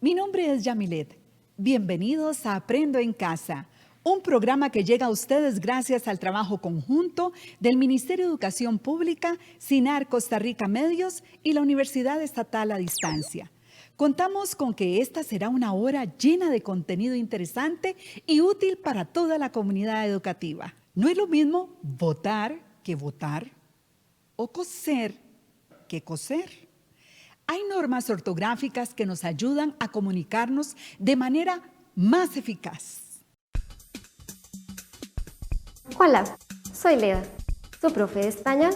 Mi nombre es Yamilet. Bienvenidos a Aprendo en Casa, un programa que llega a ustedes gracias al trabajo conjunto del Ministerio de Educación Pública, SINAR Costa Rica Medios y la Universidad Estatal a Distancia. Contamos con que esta será una hora llena de contenido interesante y útil para toda la comunidad educativa. No es lo mismo votar que votar o coser que coser. Hay normas ortográficas que nos ayudan a comunicarnos de manera más eficaz. Hola, soy Leda, su profe de español.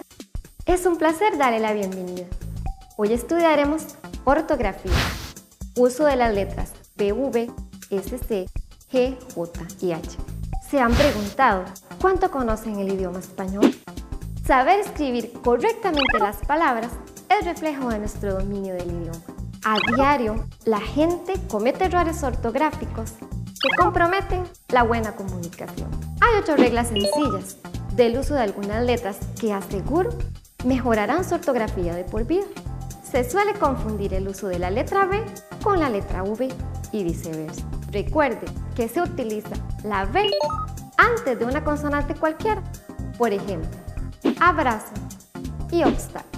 Es un placer darle la bienvenida. Hoy estudiaremos ortografía, uso de las letras BV, SC, G, J y H. ¿Se han preguntado cuánto conocen el idioma español? Saber escribir correctamente las palabras es reflejo de nuestro dominio del idioma. A diario, la gente comete errores ortográficos que comprometen la buena comunicación. Hay 8 reglas sencillas del uso de algunas letras que aseguro mejorarán su ortografía de por vida. Se suele confundir el uso de la letra B con la letra V y viceversa. Recuerde que se utiliza la V antes de una consonante cualquiera. Por ejemplo, abrazo y obstáculo.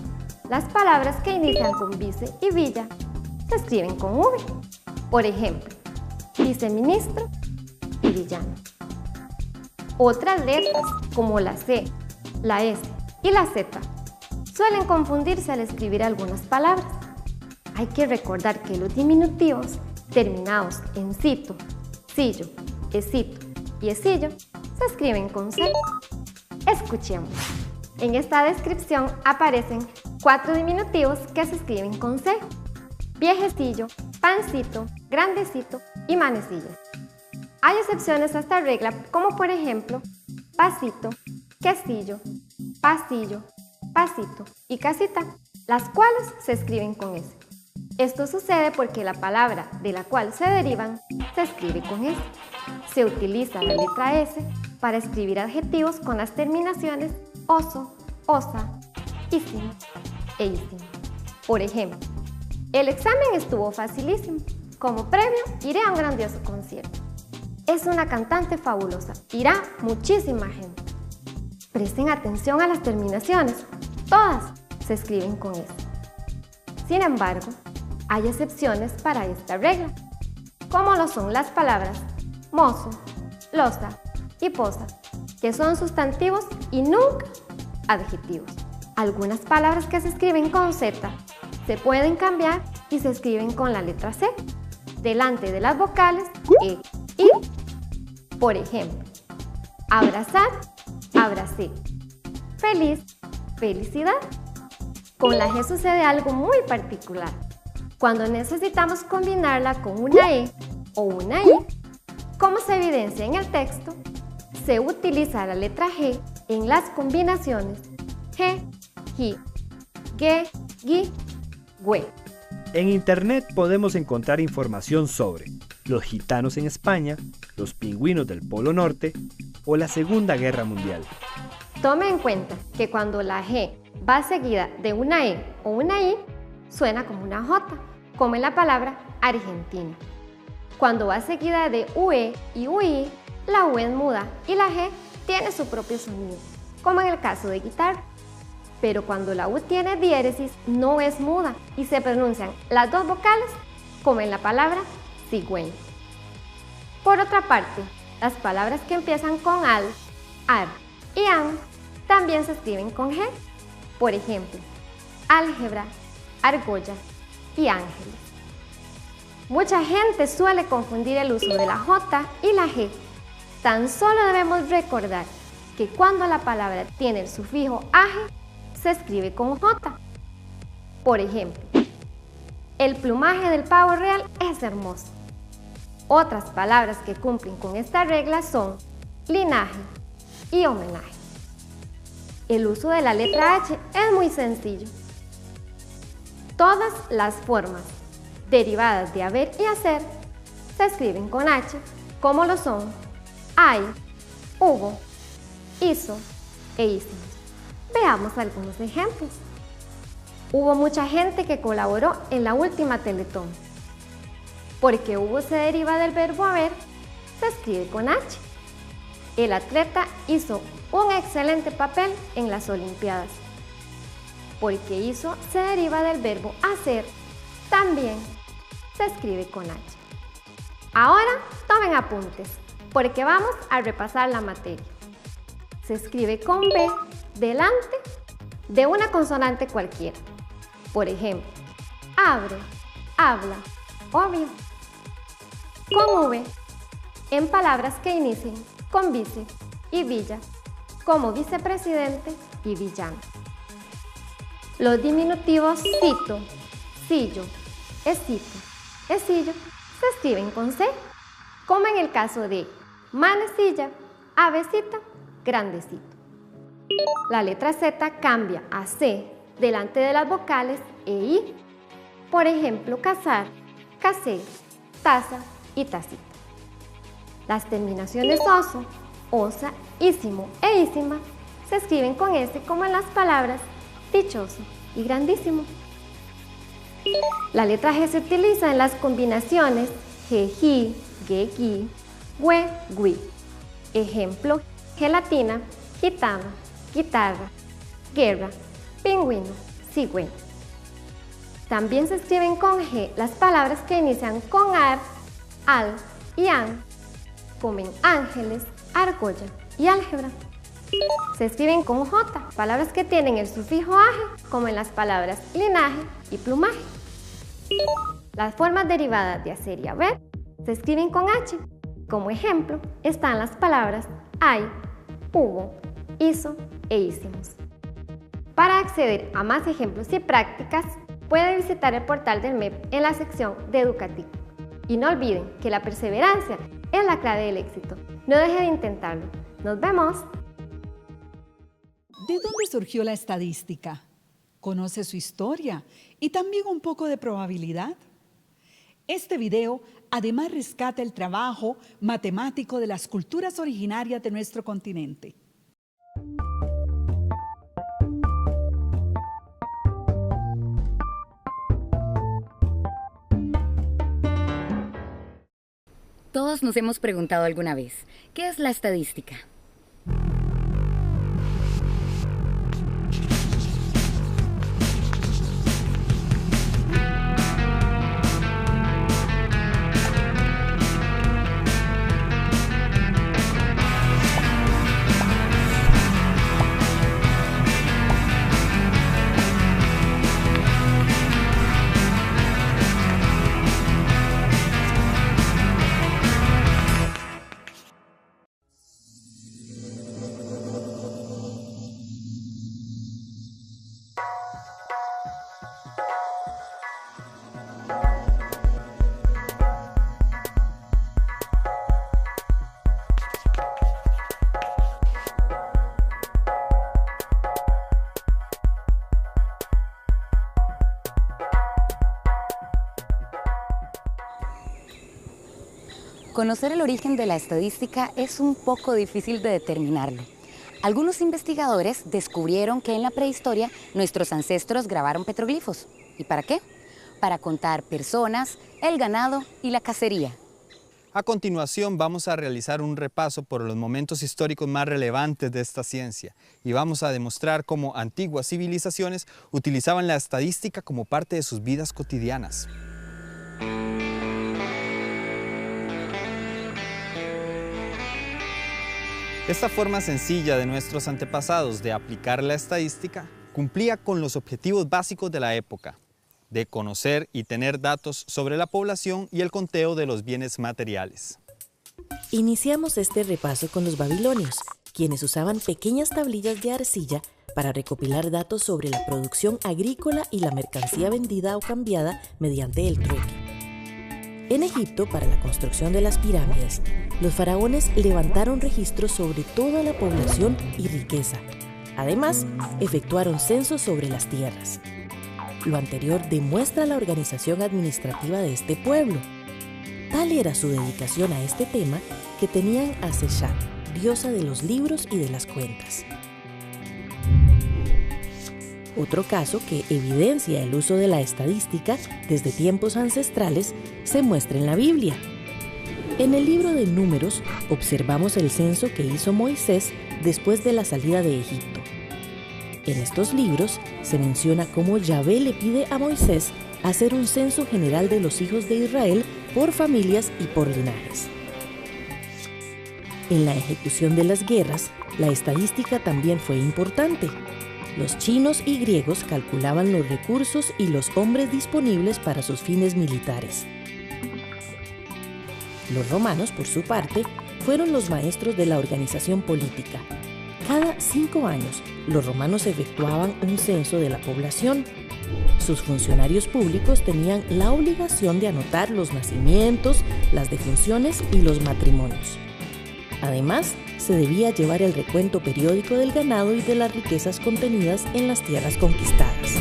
Las palabras que inician con vice y villa se escriben con V. Por ejemplo, viceministro y villano. Otras letras, como la C, la S y la Z, suelen confundirse al escribir algunas palabras. Hay que recordar que los diminutivos terminados en cito, cillo, esito y esillo se escriben con C. Escuchemos. En esta descripción aparecen 4 diminutivos que se escriben con C: viejecillo, pancito, grandecito y manecillas. Hay excepciones a esta regla, como por ejemplo pasito, quesillo, pasillo, pasito y casita, las cuales se escriben con S. Esto sucede porque la palabra de la cual se derivan se escribe con S. Se utiliza la letra S para escribir adjetivos con las terminaciones oso, osa, ísimo e ísimo. Por ejemplo, el examen estuvo facilísimo. Como premio, iré a un grandioso concierto. Es una cantante fabulosa. Irá muchísima gente. Presten atención a las terminaciones. Todas se escriben con S. Sin embargo, hay excepciones para esta regla, como lo son las palabras mozo, loza y poza, que son sustantivos y nunca adjetivos. Algunas palabras que se escriben con Z se pueden cambiar y se escriben con la letra C, delante de las vocales E y I. Por ejemplo, abrazar, abracé. Feliz, felicidad. Con la G sucede algo muy particular. Cuando necesitamos combinarla con una E o una I, como se evidencia en el texto, se utiliza la letra G en las combinaciones G, Gi, Ge, Gi, Gue. En Internet podemos encontrar información sobre los gitanos en España, los pingüinos del Polo Norte o la Segunda Guerra Mundial. Tome en cuenta que cuando la G va seguida de una E o una I, suena como una J, como en la palabra Argentina. Cuando va seguida de UE y UI, la U es muda y la G tiene su propio sonido, como en el caso de guitarra. Pero cuando la U tiene diéresis, no es muda y se pronuncian las dos vocales, como en la palabra cigüeña. Por otra parte, las palabras que empiezan con al, ar y an también se escriben con G. Por ejemplo, álgebra, argolla y ángeles. Mucha gente suele confundir el uso de la J y la G. Tan solo debemos recordar que cuando la palabra tiene el sufijo age, se escribe con J. Por ejemplo, el plumaje del pavo real es hermoso. Otras palabras que cumplen con esta regla son linaje y homenaje. El uso de la letra H es muy sencillo. Todas las formas derivadas de haber y hacer se escriben con H, como lo son hay, hubo, hizo e hicimos. Veamos algunos ejemplos. Hubo mucha gente que colaboró en la última Teletón. Porque hubo se deriva del verbo haber, se escribe con H. El atleta hizo un excelente papel en las Olimpiadas. Porque hizo se deriva del verbo hacer, también se escribe con H. Ahora tomen apuntes, porque vamos a repasar la materia. Se escribe con B delante de una consonante cualquiera. Por ejemplo, abre, habla, obvio. Con V en palabras que inicien con vice y villa, como vicepresidente y villano. Los diminutivos cito, sillo, escito, esillo se escriben con C, como en el caso de manecilla, avecita, grandecito. La letra Z cambia a C delante de las vocales E I. Por ejemplo, casar, casé, taza y tacita. Las terminaciones oso, osa, ísimo e ísima se escriben con S como en las palabras dichoso y grandísimo. La letra G se utiliza en las combinaciones G-Gi, Ge-Gi, Hue-Gui. Ejemplo, gelatina, gitana, guitarra, guerra, pingüino, cigüeña. También se escriben con G las palabras que inician con ar, al y an, como en ángeles, argolla y álgebra. Se escriben con J, palabras que tienen el sufijo aje, como en las palabras linaje y plumaje. Las formas derivadas de hacer y haber se escriben con H. Como ejemplo, están las palabras hay, hubo, hizo e hicimos. Para acceder a más ejemplos y prácticas, puede visitar el portal del MEP en la sección de Educativo. Y no olviden que la perseverancia es la clave del éxito. No deje de intentarlo. ¡Nos vemos! ¿De dónde surgió la estadística? ¿Conoce su historia y también un poco de probabilidad? Este video además rescata el trabajo matemático de las culturas originarias de nuestro continente. Todos nos hemos preguntado alguna vez, ¿qué es la estadística? Conocer el origen de la estadística es un poco difícil de determinarlo. Algunos investigadores descubrieron que en la prehistoria nuestros ancestros grabaron petroglifos. ¿Y para qué? Para contar personas, el ganado y la cacería. A continuación vamos a realizar un repaso por los momentos históricos más relevantes de esta ciencia y vamos a demostrar cómo antiguas civilizaciones utilizaban la estadística como parte de sus vidas cotidianas. Esta forma sencilla de nuestros antepasados de aplicar la estadística cumplía con los objetivos básicos de la época, de conocer y tener datos sobre la población y el conteo de los bienes materiales. Iniciamos este repaso con los babilonios, quienes usaban pequeñas tablillas de arcilla para recopilar datos sobre la producción agrícola y la mercancía vendida o cambiada mediante el trueque. En Egipto, para la construcción de las pirámides, los faraones levantaron registros sobre toda la población y riqueza. Además, efectuaron censos sobre las tierras. Lo anterior demuestra la organización administrativa de este pueblo. Tal era su dedicación a este tema que tenían a Seshán, diosa de los libros y de las cuentas. Otro caso que evidencia el uso de la estadística desde tiempos ancestrales se muestra en la Biblia. En el libro de Números observamos el censo que hizo Moisés después de la salida de Egipto. En estos libros se menciona cómo Yahvé le pide a Moisés hacer un censo general de los hijos de Israel por familias y por linajes. En la ejecución de las guerras, la estadística también fue importante. Los chinos y griegos calculaban los recursos y los hombres disponibles para sus fines militares. Los romanos, por su parte, fueron los maestros de la organización política. Cada 5 años, los romanos efectuaban un censo de la población. Sus funcionarios públicos tenían la obligación de anotar los nacimientos, las defunciones y los matrimonios. Además, se debía llevar el recuento periódico del ganado y de las riquezas contenidas en las tierras conquistadas.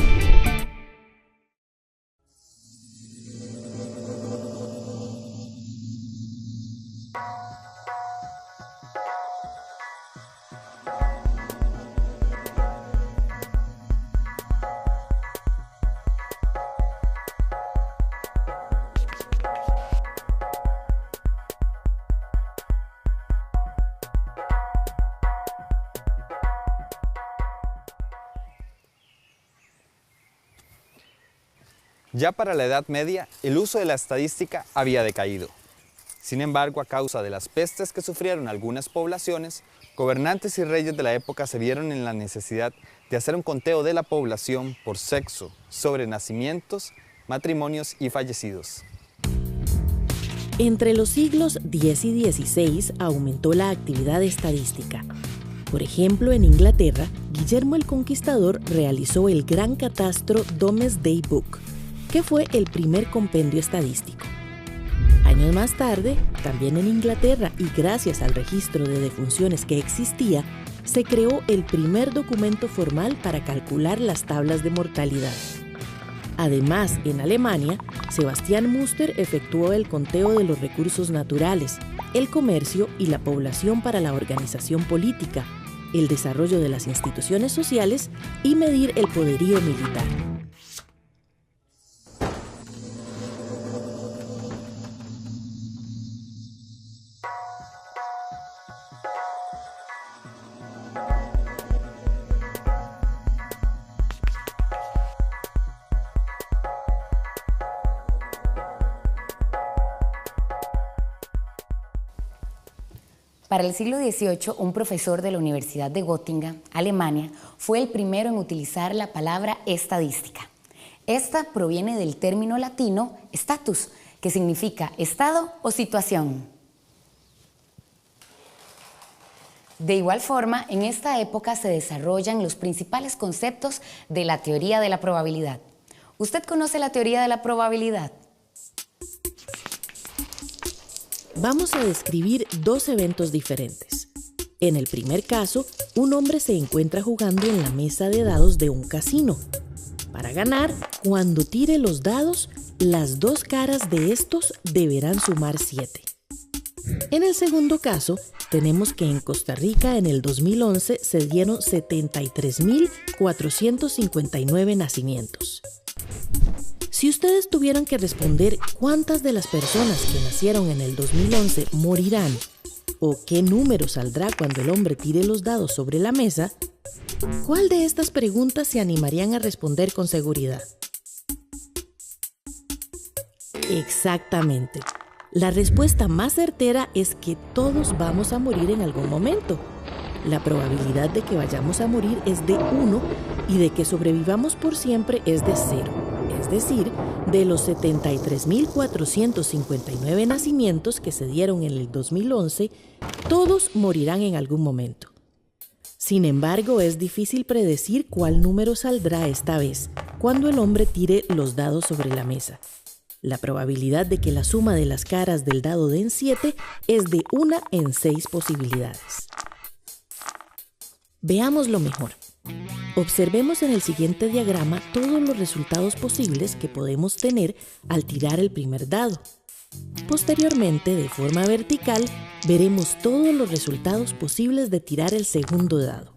Ya para la Edad Media, el uso de la estadística había decaído. Sin embargo, a causa de las pestes que sufrieron algunas poblaciones, gobernantes y reyes de la época se vieron en la necesidad de hacer un conteo de la población por sexo, sobre nacimientos, matrimonios y fallecidos. Entre los siglos X y XVI aumentó la actividad estadística. Por ejemplo, en Inglaterra, Guillermo el Conquistador realizó el Gran Catastro Domesday Book, que fue el primer compendio estadístico. Años más tarde, también en Inglaterra y gracias al registro de defunciones que existía, se creó el primer documento formal para calcular las tablas de mortalidad. Además, en Alemania, Sebastián Muster efectuó el conteo de los recursos naturales, el comercio y la población para la organización política, el desarrollo de las instituciones sociales y medir el poderío militar. Para el siglo XVIII, un profesor de la Universidad de Göttingen, Alemania, fue el primero en utilizar la palabra estadística. Esta proviene del término latino status, que significa estado o situación. De igual forma, en esta época se desarrollan los principales conceptos de la teoría de la probabilidad. ¿Usted conoce la teoría de la probabilidad? Vamos a describir dos eventos diferentes. En el primer caso, un hombre se encuentra jugando en la mesa de dados de un casino. Para ganar, cuando tire los dados, las dos caras de estos deberán sumar 7. En el segundo caso, tenemos que en Costa Rica en el 2011 se dieron 73.459 nacimientos. Si ustedes tuvieran que responder cuántas de las personas que nacieron en el 2011 morirán o qué número saldrá cuando el hombre tire los dados sobre la mesa, ¿cuál de estas preguntas se animarían a responder con seguridad? Exactamente. La respuesta más certera es que todos vamos a morir en algún momento. La probabilidad de que vayamos a morir es de 1 y de que sobrevivamos por siempre es de 0. Es decir, de los 73.459 nacimientos que se dieron en el 2011, todos morirán en algún momento. Sin embargo, es difícil predecir cuál número saldrá esta vez, cuando el hombre tire los dados sobre la mesa. La probabilidad de que la suma de las caras del dado den 7 es de 1 en 6 posibilidades. Veámoslo mejor. Observemos en el siguiente diagrama todos los resultados posibles que podemos tener al tirar el primer dado. Posteriormente, de forma vertical, veremos todos los resultados posibles de tirar el segundo dado.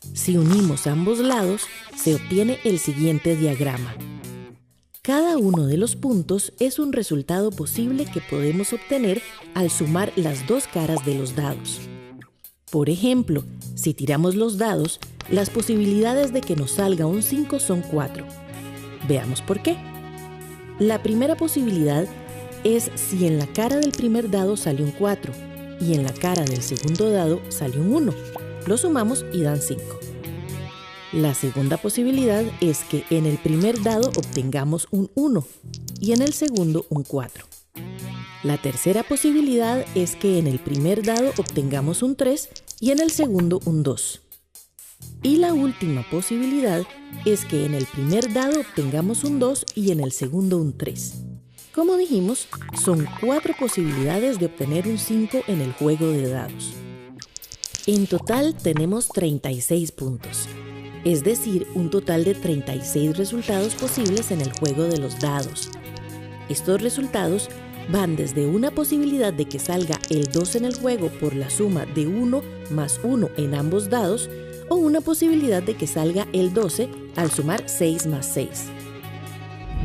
Si unimos ambos lados, se obtiene el siguiente diagrama. Cada uno de los puntos es un resultado posible que podemos obtener al sumar las dos caras de los dados. Por ejemplo, si tiramos los dados, las posibilidades de que nos salga un 5 son 4. Veamos por qué. La primera posibilidad es si en la cara del primer dado sale un 4 y en la cara del segundo dado sale un 1. Lo sumamos y dan 5. La segunda posibilidad es que en el primer dado obtengamos un 1 y en el segundo un 4. La tercera posibilidad es que en el primer dado obtengamos un 3 y en el segundo un 2. Y la última posibilidad es que en el primer dado obtengamos un 2 y en el segundo un 3. Como dijimos, son 4 posibilidades de obtener un 5 en el juego de dados. En total tenemos 36 puntos. Es decir, un total de 36 resultados posibles en el juego de los dados. Estos resultados van desde una posibilidad de que salga el 2 en el juego por la suma de 1 más 1 en ambos dados, o una posibilidad de que salga el 12 al sumar 6 más 6.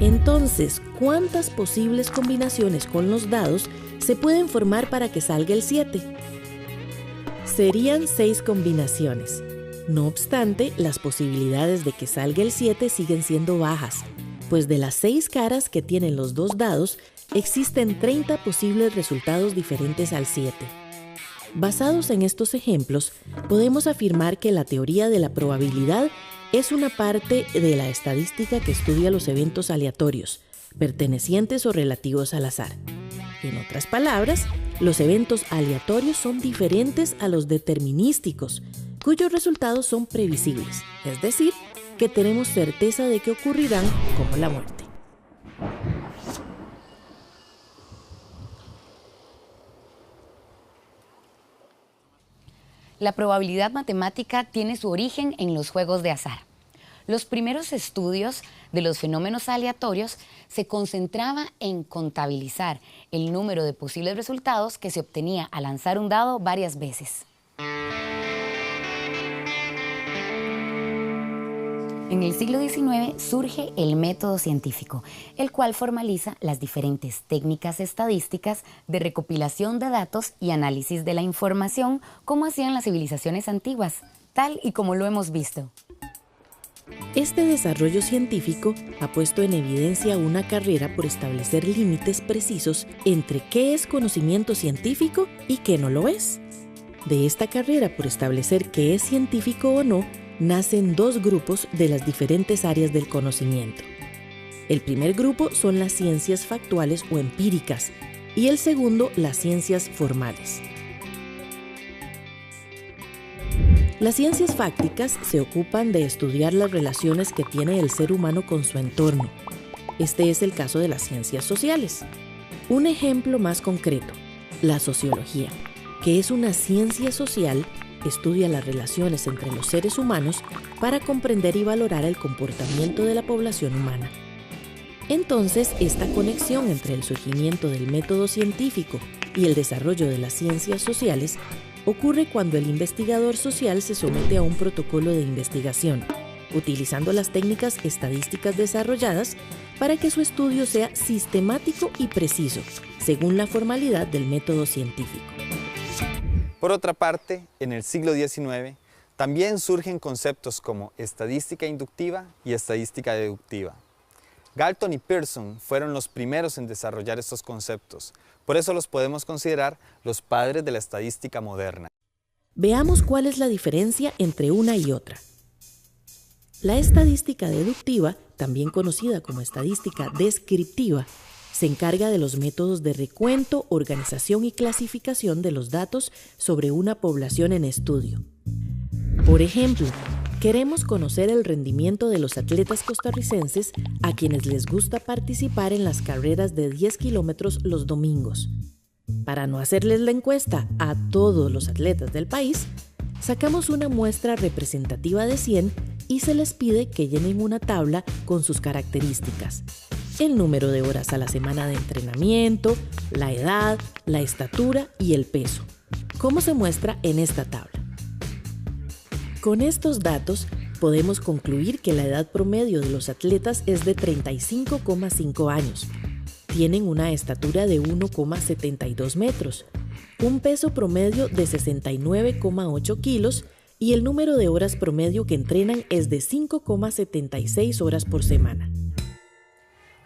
Entonces, ¿cuántas posibles combinaciones con los dados se pueden formar para que salga el 7? Serían 6 combinaciones. No obstante, las posibilidades de que salga el 7 siguen siendo bajas, pues de las 6 caras que tienen los dos dados, existen 30 posibles resultados diferentes al 7. Basados en estos ejemplos, podemos afirmar que la teoría de la probabilidad es una parte de la estadística que estudia los eventos aleatorios, pertenecientes o relativos al azar. En otras palabras, los eventos aleatorios son diferentes a los determinísticos, cuyos resultados son previsibles, es decir, que tenemos certeza de que ocurrirán, como la muerte. La probabilidad matemática tiene su origen en los juegos de azar. Los primeros estudios de los fenómenos aleatorios se concentraba en contabilizar el número de posibles resultados que se obtenía al lanzar un dado varias veces. En el siglo XIX surge el método científico, el cual formaliza las diferentes técnicas estadísticas de recopilación de datos y análisis de la información, como hacían las civilizaciones antiguas, tal y como lo hemos visto. Este desarrollo científico ha puesto en evidencia una carrera por establecer límites precisos entre qué es conocimiento científico y qué no lo es. De esta carrera por establecer qué es científico o no, nacen dos grupos de las diferentes áreas del conocimiento. El primer grupo son las ciencias factuales o empíricas y el segundo las ciencias formales. Las ciencias fácticas se ocupan de estudiar las relaciones que tiene el ser humano con su entorno. Este es el caso de las ciencias sociales. Un ejemplo más concreto, la sociología, que es una ciencia social, estudia las relaciones entre los seres humanos para comprender y valorar el comportamiento de la población humana. Entonces, esta conexión entre el surgimiento del método científico y el desarrollo de las ciencias sociales ocurre cuando el investigador social se somete a un protocolo de investigación, utilizando las técnicas estadísticas desarrolladas para que su estudio sea sistemático y preciso, según la formalidad del método científico. Por otra parte, en el siglo XIX también surgen conceptos como estadística inductiva y estadística deductiva. Galton y Pearson fueron los primeros en desarrollar estos conceptos, por eso los podemos considerar los padres de la estadística moderna. Veamos cuál es la diferencia entre una y otra. La estadística deductiva, también conocida como estadística descriptiva, se encarga de los métodos de recuento, organización y clasificación de los datos sobre una población en estudio. Por ejemplo, queremos conocer el rendimiento de los atletas costarricenses a quienes les gusta participar en las carreras de 10 kilómetros los domingos. Para no hacerles la encuesta a todos los atletas del país, sacamos una muestra representativa de 100 y se les pide que llenen una tabla con sus características: el número de horas a la semana de entrenamiento, la edad, la estatura y el peso, como se muestra en esta tabla. Con estos datos, podemos concluir que la edad promedio de los atletas es de 35,5 años. Tienen una estatura de 1,72 metros, un peso promedio de 69,8 kilos y el número de horas promedio que entrenan es de 5,76 horas por semana.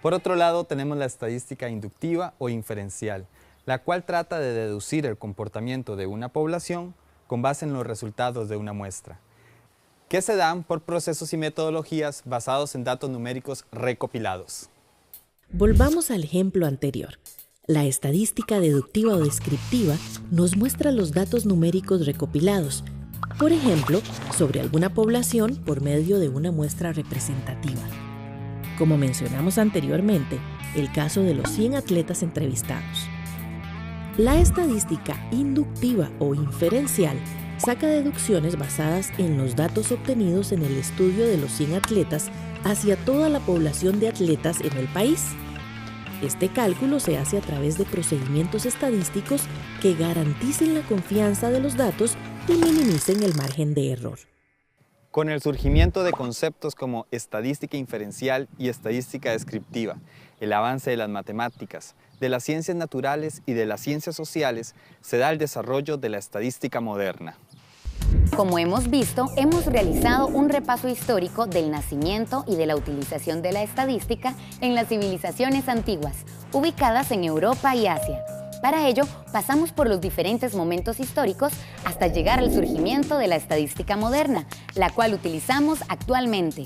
Por otro lado, tenemos la estadística inductiva o inferencial, la cual trata de deducir el comportamiento de una población con base en los resultados de una muestra, que se dan por procesos y metodologías basados en datos numéricos recopilados. Volvamos al ejemplo anterior. La estadística deductiva o descriptiva nos muestra los datos numéricos recopilados, por ejemplo, sobre alguna población por medio de una muestra representativa. Como mencionamos anteriormente, el caso de los 100 atletas entrevistados. La estadística inductiva o inferencial saca deducciones basadas en los datos obtenidos en el estudio de los 100 atletas hacia toda la población de atletas en el país. Este cálculo se hace a través de procedimientos estadísticos que garanticen la confianza de los datos y minimicen el margen de error. Con el surgimiento de conceptos como estadística inferencial y estadística descriptiva, el avance de las matemáticas, de las ciencias naturales y de las ciencias sociales, se da el desarrollo de la estadística moderna. Como hemos visto, hemos realizado un repaso histórico del nacimiento y de la utilización de la estadística en las civilizaciones antiguas, ubicadas en Europa y Asia. Para ello, pasamos por los diferentes momentos históricos hasta llegar al surgimiento de la estadística moderna, la cual utilizamos actualmente.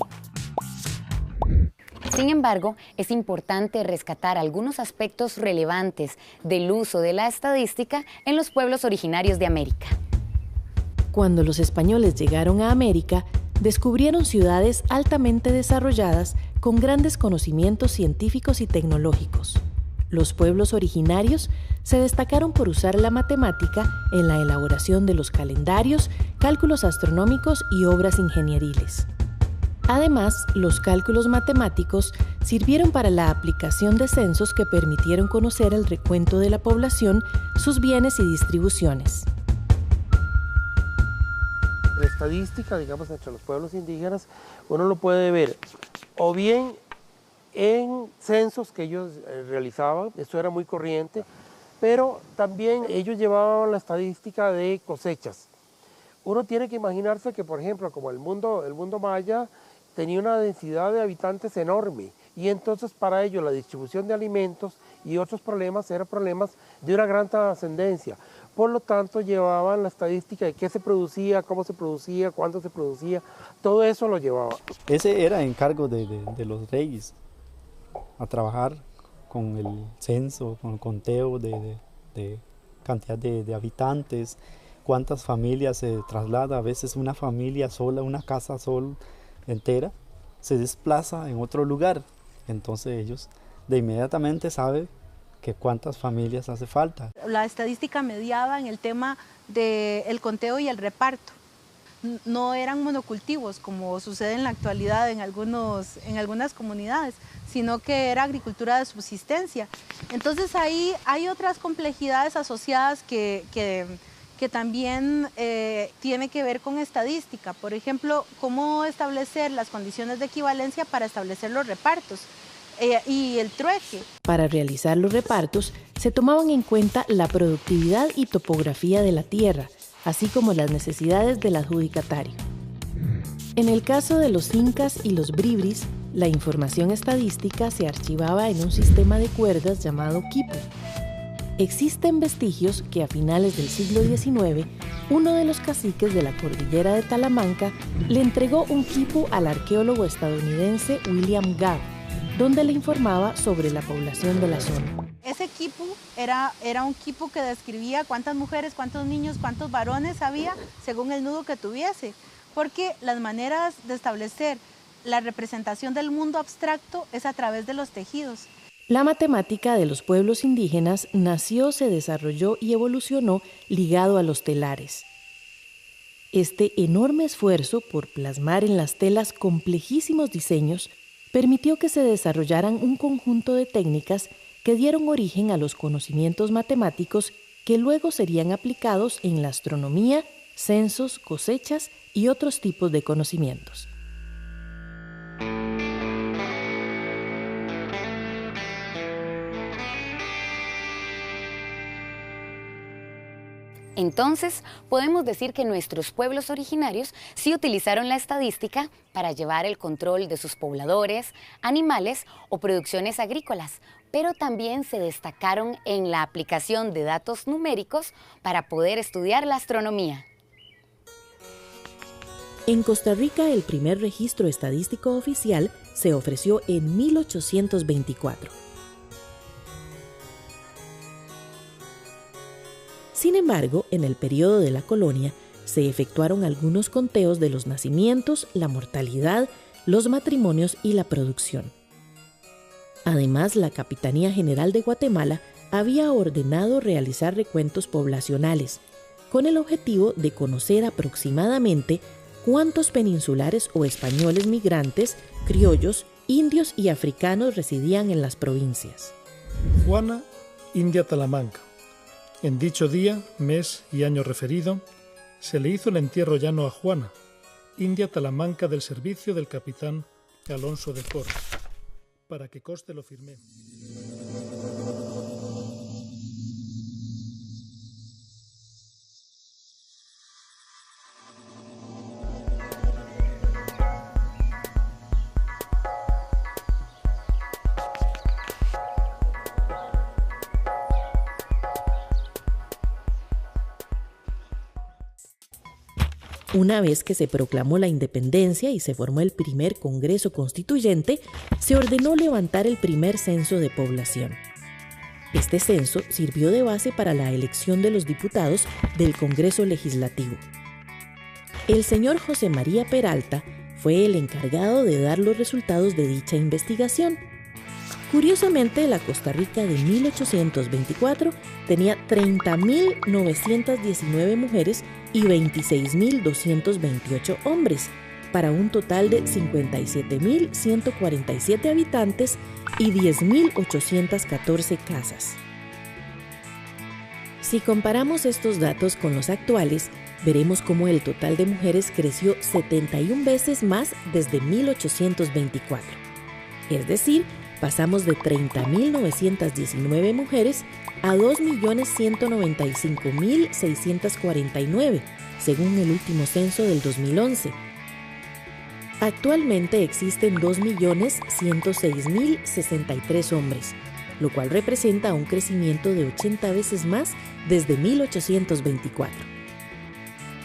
Sin embargo, es importante rescatar algunos aspectos relevantes del uso de la estadística en los pueblos originarios de América. Cuando los españoles llegaron a América, descubrieron ciudades altamente desarrolladas con grandes conocimientos científicos y tecnológicos. Los pueblos originarios se destacaron por usar la matemática en la elaboración de los calendarios, cálculos astronómicos y obras ingenieriles. Además, los cálculos matemáticos sirvieron para la aplicación de censos que permitieron conocer el recuento de la población, sus bienes y distribuciones. La estadística, digamos, entre los pueblos indígenas, uno lo puede ver o bien en censos que ellos realizaban, eso era muy corriente, pero también ellos llevaban la estadística de cosechas. Uno tiene que imaginarse que, por ejemplo, como el mundo maya tenía una densidad de habitantes enorme, y entonces para ellos la distribución de alimentos y otros problemas eran problemas de una gran trascendencia. Por lo tanto, llevaban la estadística de qué se producía, cómo se producía, cuándo se producía, todo eso lo llevaba. Ese era encargo de los reyes, a trabajar con el censo, con el conteo de cantidad de habitantes, cuántas familias se traslada, a veces una familia sola, una casa sola entera, se desplaza en otro lugar, entonces ellos de inmediatamente saben que cuántas familias hace falta. La estadística mediaba en el tema del conteo y el reparto. No eran monocultivos como sucede en la actualidad en algunas comunidades, sino que era agricultura de subsistencia. Entonces ahí hay otras complejidades asociadas que también tiene que ver con estadística. Por ejemplo, cómo establecer las condiciones de equivalencia para establecer los repartos. Y el trueque. Para realizar los repartos, se tomaban en cuenta la productividad y topografía de la tierra, así como las necesidades del adjudicatario. En el caso de los incas y los bribris, la información estadística se archivaba en un sistema de cuerdas llamado quipu. Existen vestigios que a finales del siglo XIX, uno de los caciques de la cordillera de Talamanca le entregó un quipu al arqueólogo estadounidense William Gabb, donde le informaba sobre la población de la zona. Ese quipu era un quipu que describía cuántas mujeres, cuántos niños, cuántos varones había según el nudo que tuviese, porque las maneras de establecer la representación del mundo abstracto es a través de los tejidos. La matemática de los pueblos indígenas nació, se desarrolló y evolucionó ligado a los telares. Este enorme esfuerzo por plasmar en las telas complejísimos diseños permitió que se desarrollaran un conjunto de técnicas que dieron origen a los conocimientos matemáticos que luego serían aplicados en la astronomía, censos, cosechas y otros tipos de conocimientos. Entonces, podemos decir que nuestros pueblos originarios sí utilizaron la estadística para llevar el control de sus pobladores, animales o producciones agrícolas, pero también se destacaron en la aplicación de datos numéricos para poder estudiar la astronomía. En Costa Rica, el primer registro estadístico oficial se ofreció en 1824. Sin embargo, en el periodo de la colonia, se efectuaron algunos conteos de los nacimientos, la mortalidad, los matrimonios y la producción. Además, la Capitanía General de Guatemala había ordenado realizar recuentos poblacionales, con el objetivo de conocer aproximadamente cuántos peninsulares o españoles migrantes, criollos, indios y africanos residían en las provincias. Juana, India Talamanca. En dicho día, mes y año referido, se le hizo el entierro llano a Juana, India Talamanca del servicio del capitán Alonso de Cor, para que conste lo firmé. Una vez que se proclamó la independencia y se formó el primer Congreso Constituyente, se ordenó levantar el primer censo de población. Este censo sirvió de base para la elección de los diputados del Congreso Legislativo. El señor José María Peralta fue el encargado de dar los resultados de dicha investigación. Curiosamente, la Costa Rica de 1824 tenía 30.919 mujeres y 26.228 hombres, para un total de 57.147 habitantes y 10.814 casas. Si comparamos estos datos con los actuales, veremos cómo el total de mujeres creció 71 veces más desde 1824. Es decir, pasamos de 30.919 mujeres a 2.195.649, según el último censo del 2011. Actualmente existen 2.106.063 hombres, lo cual representa un crecimiento de 80 veces más desde 1824.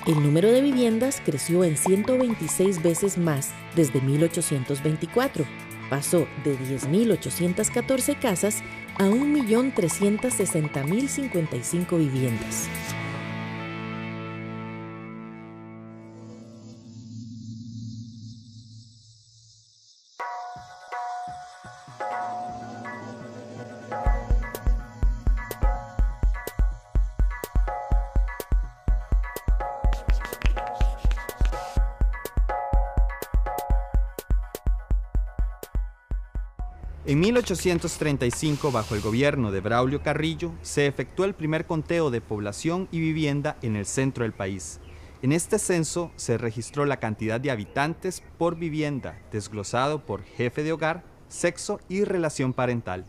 El número de viviendas creció en 126 veces más desde 1824. Pasó de 10.814 casas a 1.360.055 viviendas. En 1835, bajo el gobierno de Braulio Carrillo, se efectuó el primer conteo de población y vivienda en el centro del país. En este censo se registró la cantidad de habitantes por vivienda, desglosado por jefe de hogar, sexo y relación parental.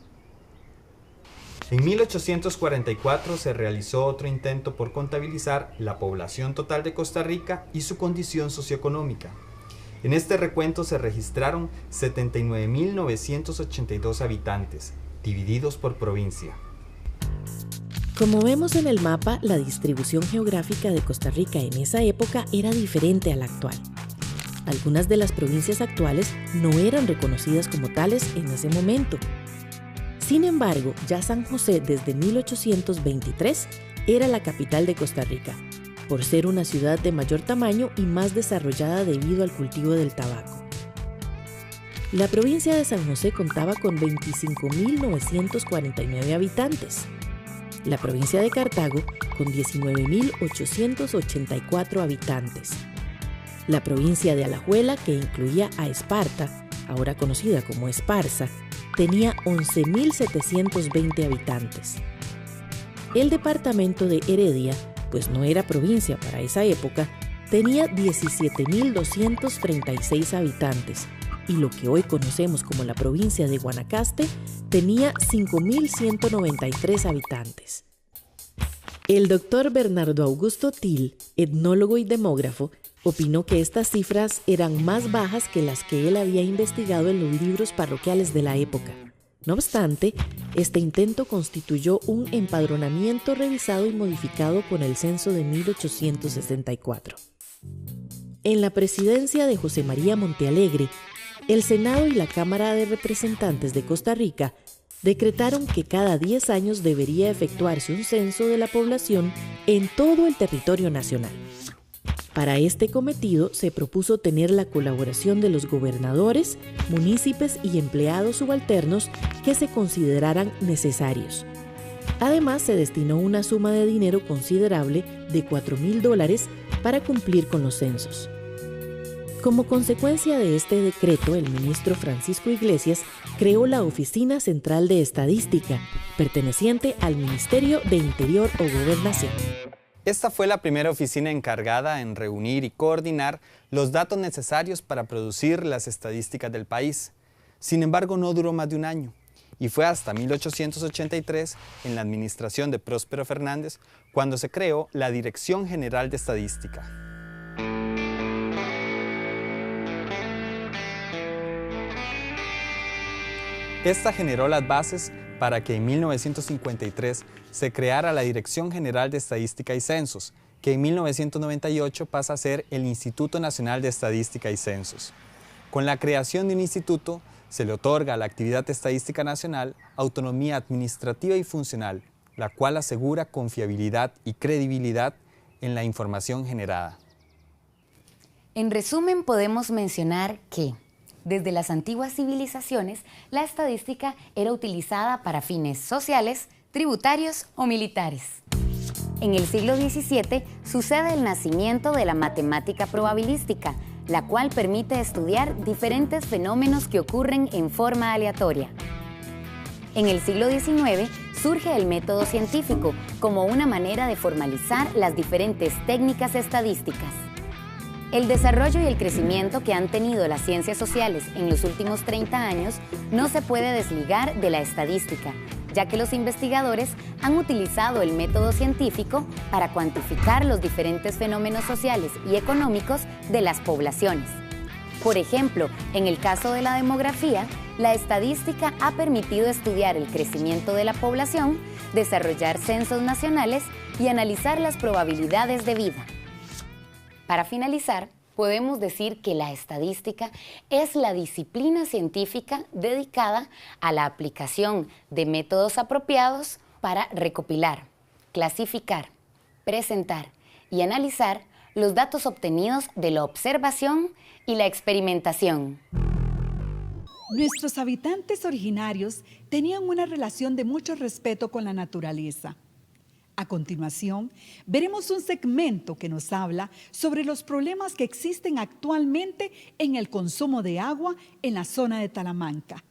En 1844 se realizó otro intento por contabilizar la población total de Costa Rica y su condición socioeconómica. En este recuento se registraron 79.982 habitantes, divididos por provincia. Como vemos en el mapa, la distribución geográfica de Costa Rica en esa época era diferente a la actual. Algunas de las provincias actuales no eran reconocidas como tales en ese momento. Sin embargo, ya San José desde 1823 era la capital de Costa Rica, por ser una ciudad de mayor tamaño y más desarrollada debido al cultivo del tabaco. La provincia de San José contaba con 25.949 habitantes. La provincia de Cartago con 19.884 habitantes. La provincia de Alajuela, que incluía a Esparta, ahora conocida como Esparza, tenía 11.720 habitantes. El departamento de Heredia pues no era provincia para esa época, tenía 17.236 habitantes y lo que hoy conocemos como la provincia de Guanacaste tenía 5.193 habitantes. El doctor Bernardo Augusto Til, etnólogo y demógrafo, opinó que estas cifras eran más bajas que las que él había investigado en los libros parroquiales de la época. No obstante, este intento constituyó un empadronamiento revisado y modificado con el censo de 1864. En la presidencia de José María Montealegre, el Senado y la Cámara de Representantes de Costa Rica decretaron que cada 10 años debería efectuarse un censo de la población en todo el territorio nacional. Para este cometido se propuso tener la colaboración de los gobernadores, municipios y empleados subalternos que se consideraran necesarios. Además, se destinó una suma de dinero considerable de $4.000 para cumplir con los censos. Como consecuencia de este decreto, el ministro Francisco Iglesias creó la Oficina Central de Estadística, perteneciente al Ministerio de Interior o Gobernación. Esta fue la primera oficina encargada en reunir y coordinar los datos necesarios para producir las estadísticas del país. Sin embargo, no duró más de un año y fue hasta 1883, en la administración de Próspero Fernández, cuando se creó la Dirección General de Estadística. Esta generó las bases para que en 1953 se creara la Dirección General de Estadística y Censos, que en 1998 pasa a ser el Instituto Nacional de Estadística y Censos. Con la creación de un instituto, se le otorga a la actividad estadística nacional autonomía administrativa y funcional, la cual asegura confiabilidad y credibilidad en la información generada. En resumen, podemos mencionar que desde las antiguas civilizaciones, la estadística era utilizada para fines sociales, tributarios o militares. En el siglo XVII sucede el nacimiento de la matemática probabilística, la cual permite estudiar diferentes fenómenos que ocurren en forma aleatoria. En el siglo XIX surge el método científico como una manera de formalizar las diferentes técnicas estadísticas. El desarrollo y el crecimiento que han tenido las ciencias sociales en los últimos 30 años no se puede desligar de la estadística, ya que los investigadores han utilizado el método científico para cuantificar los diferentes fenómenos sociales y económicos de las poblaciones. Por ejemplo, en el caso de la demografía, la estadística ha permitido estudiar el crecimiento de la población, desarrollar censos nacionales y analizar las probabilidades de vida. Para finalizar, podemos decir que la estadística es la disciplina científica dedicada a la aplicación de métodos apropiados para recopilar, clasificar, presentar y analizar los datos obtenidos de la observación y la experimentación. Nuestros habitantes originarios tenían una relación de mucho respeto con la naturaleza. A continuación, veremos un segmento que nos habla sobre los problemas que existen actualmente en el consumo de agua en la zona de Talamanca.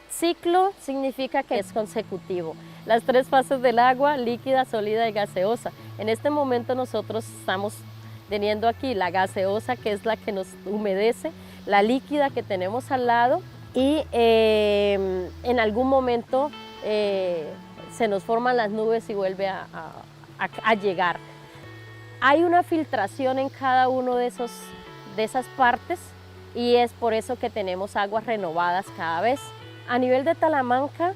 Ciclo significa que es consecutivo. Las tres fases del agua, líquida, sólida y gaseosa. En este momento nosotros estamos teniendo aquí la gaseosa, que es la que nos humedece, la líquida que tenemos al lado y en algún momento se nos forman las nubes y vuelve a llegar. Hay una filtración en cada uno de esas partes y es por eso que tenemos aguas renovadas cada vez. A nivel de Talamanca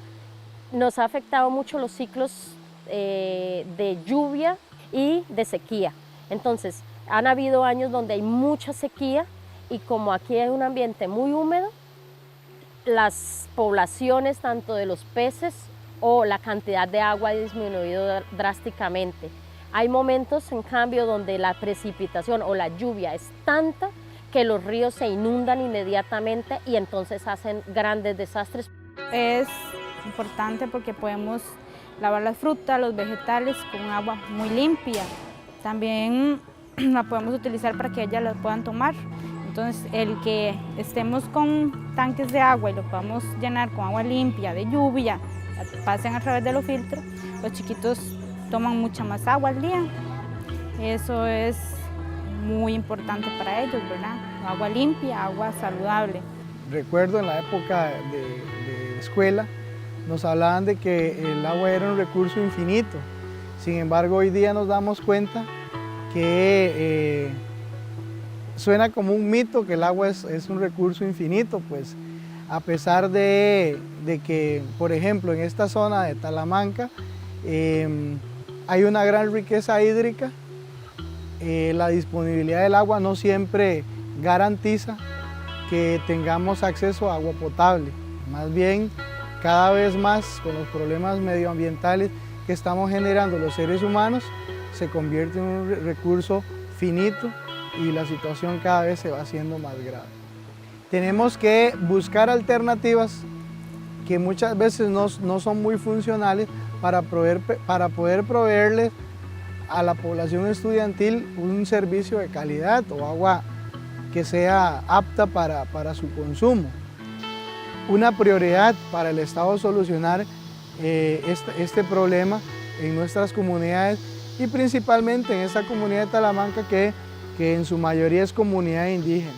nos ha afectado mucho los ciclos de lluvia y de sequía. Entonces, han habido años donde hay mucha sequía y como aquí hay un ambiente muy húmedo, las poblaciones tanto de los peces o la cantidad de agua ha disminuido drásticamente. Hay momentos, en cambio, donde la precipitación o la lluvia es tanta que los ríos se inundan inmediatamente y entonces hacen grandes desastres. Es importante porque podemos lavar las frutas, los vegetales con agua muy limpia. También la podemos utilizar para que ellas las puedan tomar Entonces, el que estemos con tanques de agua y lo podamos llenar con agua limpia, de lluvia, pasen a través de los filtros, los chiquitos toman mucha más agua al día. Eso es muy importante para ellos, ¿verdad? Agua limpia, agua saludable. Recuerdo en la época de escuela, nos hablaban de que el agua era un recurso infinito. Sin embargo, hoy día nos damos cuenta que suena como un mito que el agua es un recurso infinito, pues a pesar de que, por ejemplo, en esta zona de Talamanca hay una gran riqueza hídrica, la disponibilidad del agua no siempre garantiza que tengamos acceso a agua potable. Más bien, cada vez más con los problemas medioambientales que estamos generando los seres humanos, se convierte en un recurso finito y la situación cada vez se va haciendo más grave. Tenemos que buscar alternativas que muchas veces no son muy funcionales para poder proveerles a la población estudiantil un servicio de calidad o agua que sea apta para su consumo. Una prioridad para el Estado solucionar este problema en nuestras comunidades y principalmente en esta comunidad de Talamanca que en su mayoría es comunidad indígena.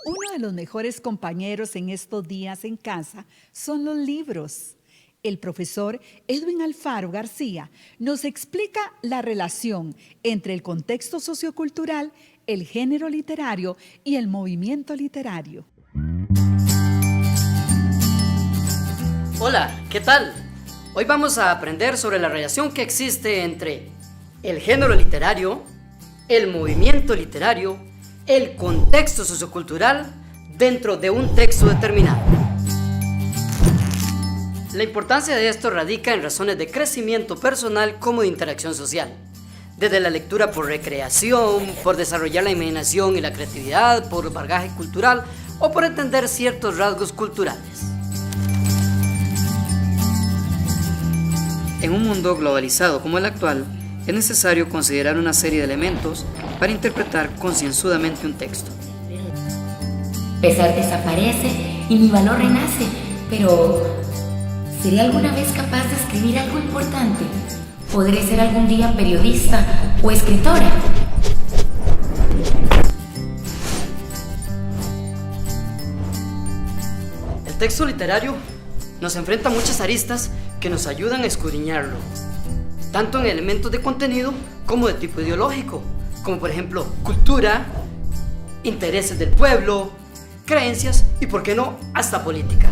Uno de los mejores compañeros en estos días en casa son los libros. El profesor Edwin Alfaro García nos explica la relación entre el contexto sociocultural, el género literario y el movimiento literario. Hola, ¿qué tal? Hoy vamos a aprender sobre la relación que existe entre el género literario, el movimiento literario, el contexto sociocultural dentro de un texto determinado. La importancia de esto radica en razones de crecimiento personal como de interacción social, desde la lectura por recreación, por desarrollar la imaginación y la creatividad, por bagaje cultural o por entender ciertos rasgos culturales. En un mundo globalizado como el actual, es necesario considerar una serie de elementos para interpretar concienzudamente un texto. Pesar desaparece y mi valor renace, pero ¿seré alguna vez capaz de escribir algo importante? ¿Podré ser algún día periodista o escritora? El texto literario nos enfrenta a muchas aristas que nos ayudan a escudriñarlo, tanto en elementos de contenido como de tipo ideológico, como por ejemplo cultura, intereses del pueblo, creencias y, por qué no, hasta política.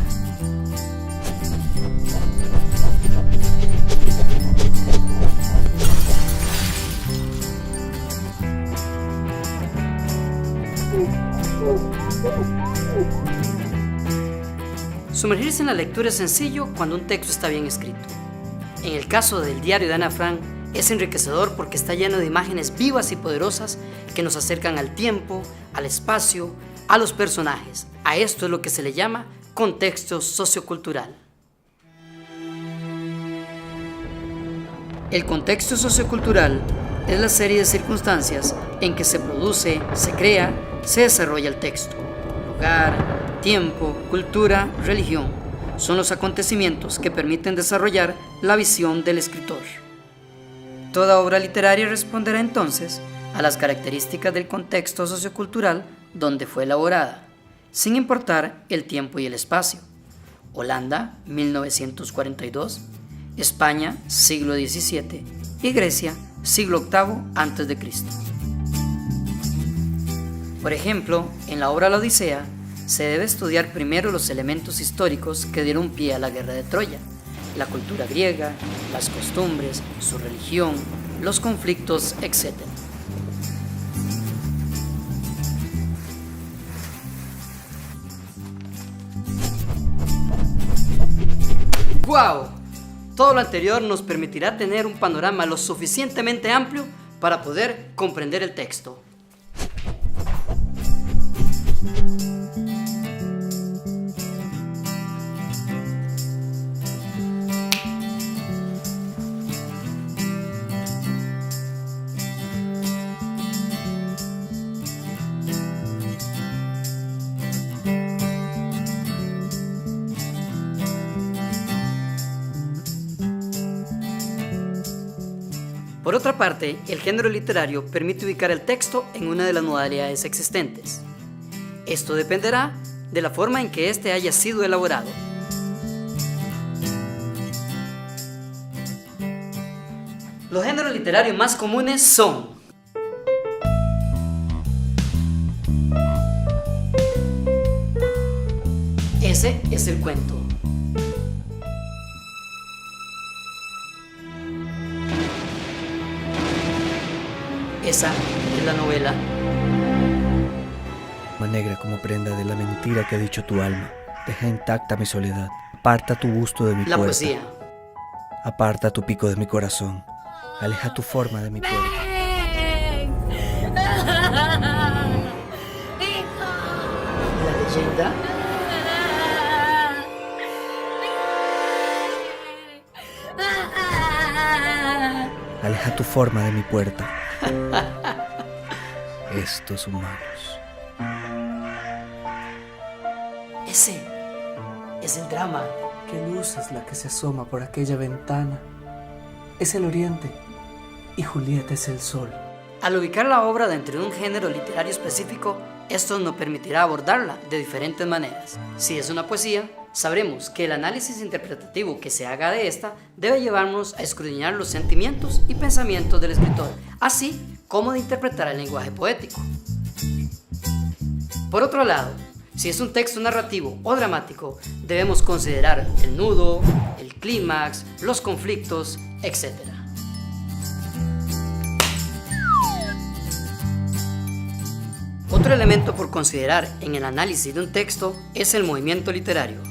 Sumergirse en la lectura es sencillo cuando un texto está bien escrito. En el caso del diario de Ana Frank, es enriquecedor porque está lleno de imágenes vivas y poderosas que nos acercan al tiempo, al espacio, a los personajes. A esto es lo que se le llama contexto sociocultural. El contexto sociocultural es la serie de circunstancias en que se produce, se crea, se desarrolla el texto. Lugar, tiempo, cultura, religión son los acontecimientos que permiten desarrollar la visión del escritor. Toda obra literaria responderá entonces a las características del contexto sociocultural donde fue elaborada, sin importar el tiempo y el espacio. Holanda, 1942, España, siglo XVII y Grecia, siglo VIII a.C. Por ejemplo, en la obra La Odisea, se debe estudiar primero los elementos históricos que dieron pie a la guerra de Troya, la cultura griega, las costumbres, su religión, los conflictos, etc. ¡Wow! Todo lo anterior nos permitirá tener un panorama lo suficientemente amplio para poder comprender el texto. Por otra parte, el género literario permite ubicar el texto en una de las modalidades existentes. Esto dependerá de la forma en que éste haya sido elaborado. Los géneros literarios más comunes son: ese es el cuento. Esa es la novela. Negra como prenda de la mentira que ha dicho tu alma. Deja intacta mi soledad. Aparta tu busto de mi puerta. La poesía. Aparta tu pico de mi corazón. Aleja tu forma de mi puerta. La leyenda. Aleja tu forma de mi puerta. Estos humanos. Ese es el drama. ¿Qué luz es la que se asoma por aquella ventana? Es el oriente y Julieta es el sol. Al ubicar la obra dentro de un género literario específico, esto nos permitirá abordarla de diferentes maneras. Si es una poesía, sabremos que el análisis interpretativo que se haga de esta debe llevarnos a escudriñar los sentimientos y pensamientos del escritor, así como de interpretar el lenguaje poético. Por otro lado, si es un texto narrativo o dramático, debemos considerar el nudo, el clímax, los conflictos, etc. Otro elemento por considerar en el análisis de un texto es el movimiento literario.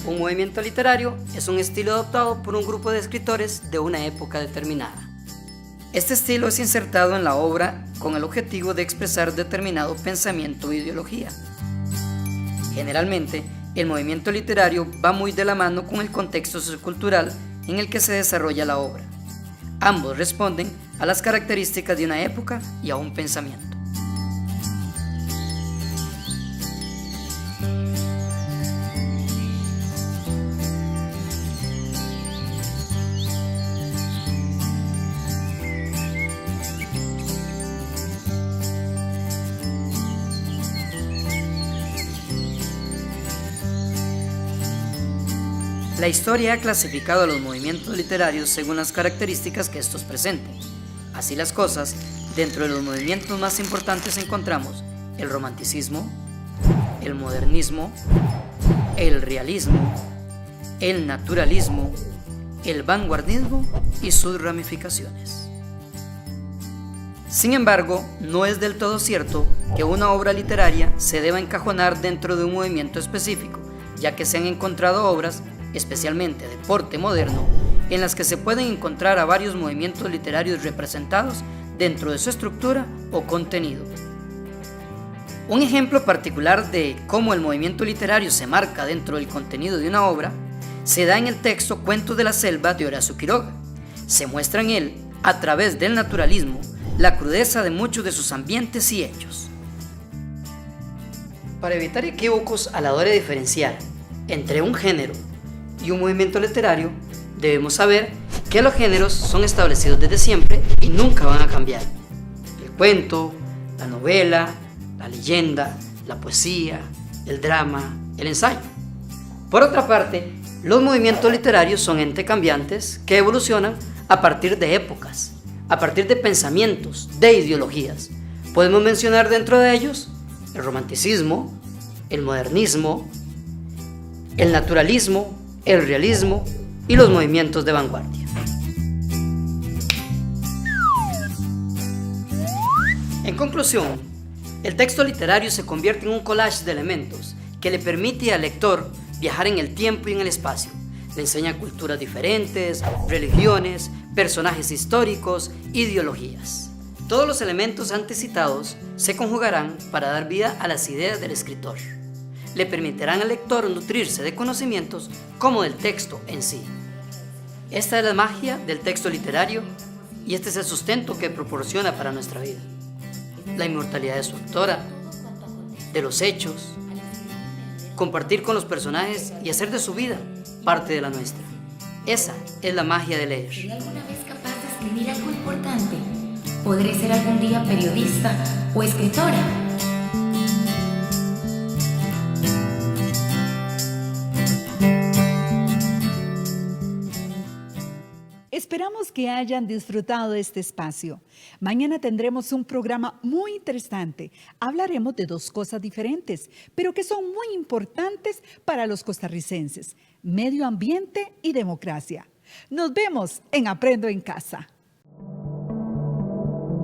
Un movimiento literario es un estilo adoptado por un grupo de escritores de una época determinada. Este estilo es insertado en la obra con el objetivo de expresar determinado pensamiento o ideología. Generalmente, el movimiento literario va muy de la mano con el contexto sociocultural en el que se desarrolla la obra. Ambos responden a las características de una época y a un pensamiento. La historia ha clasificado a los movimientos literarios según las características que estos presenten. Así las cosas, dentro de los movimientos más importantes encontramos el romanticismo, el modernismo, el realismo, el naturalismo, el vanguardismo y sus ramificaciones. Sin embargo, no es del todo cierto que una obra literaria se deba encajonar dentro de un movimiento específico, ya que se han encontrado obras, especialmente de porte moderno, en las que se pueden encontrar a varios movimientos literarios representados dentro de su estructura o contenido. Un ejemplo particular de cómo el movimiento literario se marca dentro del contenido de una obra se da en el texto Cuentos de la Selva de Horacio Quiroga. Se muestra en él, a través del naturalismo, la crudeza de muchos de sus ambientes y hechos. Para evitar equívocos a la hora de diferenciar entre un género y un movimiento literario, debemos saber que los géneros son establecidos desde siempre y nunca van a cambiar. El cuento, la novela, la leyenda, la poesía, el drama, el ensayo. Por otra parte, los movimientos literarios son entes cambiantes que evolucionan a partir de épocas, a partir de pensamientos, de ideologías. Podemos mencionar dentro de ellos el romanticismo, el modernismo, el naturalismo, el realismo y los movimientos de vanguardia. En conclusión, el texto literario se convierte en un collage de elementos que le permite al lector viajar en el tiempo y en el espacio. Le enseña culturas diferentes, religiones, personajes históricos, ideologías. Todos los elementos antes citados se conjugarán para dar vida a las ideas del escritor. Le permitirán al lector nutrirse de conocimientos como del texto en sí. Esta es la magia del texto literario y este es el sustento que proporciona para nuestra vida. La inmortalidad de su autora, de los hechos, compartir con los personajes y hacer de su vida parte de la nuestra. Esa es la magia de leer. ¿Seré alguna vez capaz de escribir algo importante? ¿Podré ser algún día periodista o escritora? Esperamos que hayan disfrutado de este espacio. Mañana tendremos un programa muy interesante. Hablaremos de dos cosas diferentes, pero que son muy importantes para los costarricenses: medio ambiente y democracia. Nos vemos en Aprendo en Casa.